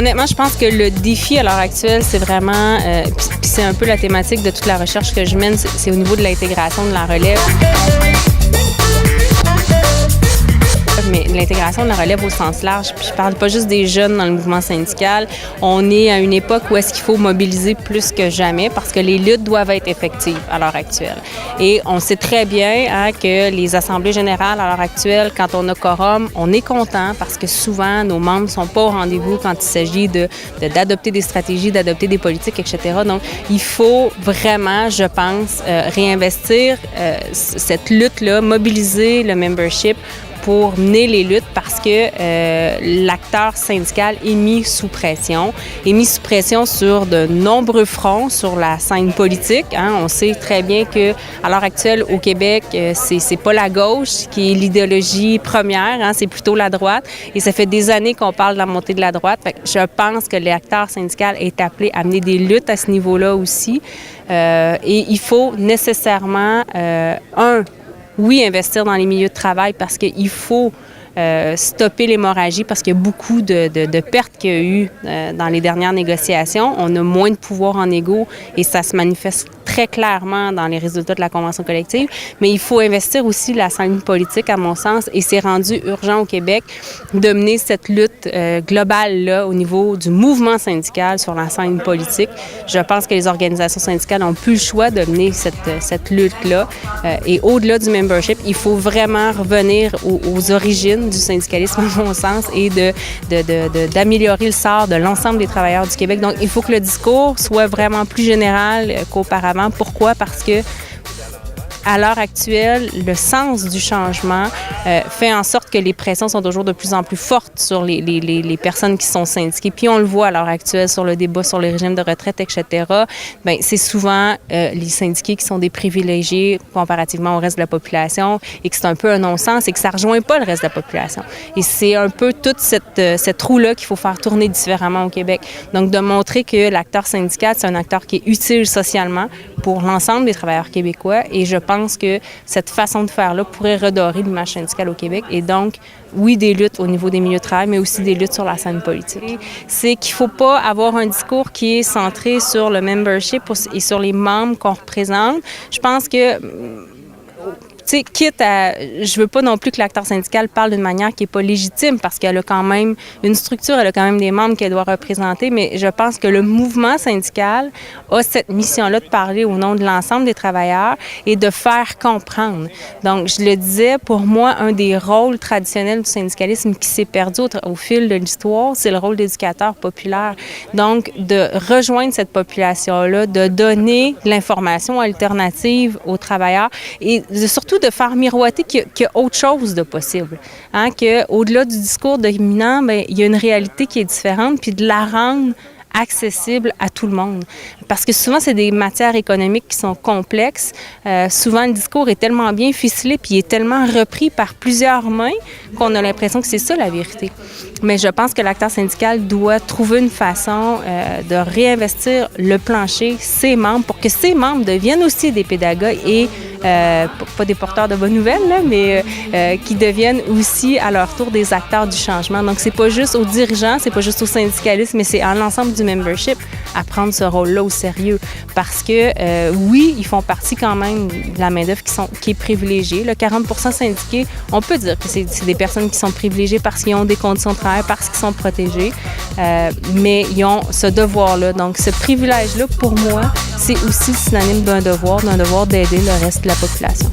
Honnêtement, je pense que le défi à l'heure actuelle, c'est vraiment, puis c'est un peu la thématique de toute la recherche que je mène, c'est au niveau de l'intégration de la relève. Mais l'intégration de la relève au sens large, puis je parle pas juste des jeunes dans le mouvement syndical. On est à une époque où est-ce qu'il faut mobiliser plus que jamais parce que les luttes doivent être effectives à l'heure actuelle. Et on sait très bien que les assemblées générales à l'heure actuelle, quand on a quorum, on est content parce que souvent nos membres ne sont pas au rendez-vous quand il s'agit d'adopter des stratégies, d'adopter des politiques, etc. Donc, il faut vraiment, je pense, réinvestir cette lutte-là, mobiliser le membership pour mener les luttes parce que l'acteur syndical est mis sous pression sur de nombreux fronts sur la scène politique. On sait très bien que à l'heure actuelle au Québec, c'est pas la gauche qui est l'idéologie première, c'est plutôt la droite. Et ça fait des années qu'on parle de la montée de la droite. Fait que je pense que l'acteur syndical est appelé à mener des luttes à ce niveau-là aussi. Et il faut nécessairement oui, investir dans les milieux de travail parce qu'il faut stopper l'hémorragie parce qu'il y a beaucoup de pertes qu'il y a eu dans les dernières négociations. On a moins de pouvoir en égo et ça se manifeste très clairement dans les résultats de la convention collective. Mais il faut investir aussi la scène politique, à mon sens, et c'est rendu urgent au Québec de mener cette lutte globale-là au niveau du mouvement syndical sur la scène politique. Je pense que les organisations syndicales n'ont plus le choix de mener cette lutte-là. Et au-delà du membership, il faut vraiment revenir aux origines du syndicalisme, à mon sens, et d'améliorer le sort de l'ensemble des travailleurs du Québec. Donc, il faut que le discours soit vraiment plus général qu'auparavant. Pourquoi? Parce que à l'heure actuelle, le sens du changement fait en sorte que les pressions sont toujours de plus en plus fortes sur les personnes qui sont syndiquées. Puis on le voit à l'heure actuelle sur le débat sur les régimes de retraite, etc. Bien, c'est souvent les syndiqués qui sont des privilégiés comparativement au reste de la population et que c'est un peu un non-sens et que ça ne rejoint pas le reste de la population. Et c'est un peu toute cette roue-là qu'il faut faire tourner différemment au Québec. Donc, de montrer que l'acteur syndical, c'est un acteur qui est utile socialement pour l'ensemble des travailleurs québécois. Et je pense que cette façon de faire-là pourrait redorer l'image syndicale au Québec. Et donc, oui, des luttes au niveau des milieux de travail, mais aussi des luttes sur la scène politique. C'est qu'il ne faut pas avoir un discours qui est centré sur le membership et sur les membres qu'on représente. Je pense que quitte à... Je veux pas non plus que l'acteur syndical parle d'une manière qui n'est pas légitime parce qu'elle a quand même une structure, elle a quand même des membres qu'elle doit représenter, mais je pense que le mouvement syndical a cette mission-là de parler au nom de l'ensemble des travailleurs et de faire comprendre. Donc, je le disais, pour moi, un des rôles traditionnels du syndicalisme qui s'est perdu au fil de l'histoire, c'est le rôle d'éducateur populaire. Donc, de rejoindre cette population-là, de donner l'information alternative aux travailleurs et surtout de faire miroiter qu'il y a autre chose de possible. Qu'au-delà du discours dominant, bien, il y a une réalité qui est différente, puis de la rendre accessible à tout le monde. Parce que souvent, c'est des matières économiques qui sont complexes. Souvent, le discours est tellement bien ficelé puis il est tellement repris par plusieurs mains qu'on a l'impression que c'est ça la vérité. Mais je pense que l'acteur syndical doit trouver une façon de réinvestir le plancher, ses membres, pour que ses membres deviennent aussi des pédagogues et pas des porteurs de bonnes nouvelles, là, mais qui deviennent aussi à leur tour des acteurs du changement. Donc, c'est pas juste aux dirigeants, c'est pas juste aux syndicalistes, mais c'est à l'ensemble du membership à prendre ce rôle-là au sérieux. Parce que, oui, ils font partie quand même de la main-d'œuvre qui est privilégiée. Le 40% syndiqués, on peut dire que c'est des personnes qui sont privilégiées parce qu'ils ont des conditions de travail, parce qu'ils sont protégés, mais ils ont ce devoir-là. Donc, ce privilège-là, pour moi, c'est aussi synonyme d'un devoir d'aider le reste de la population.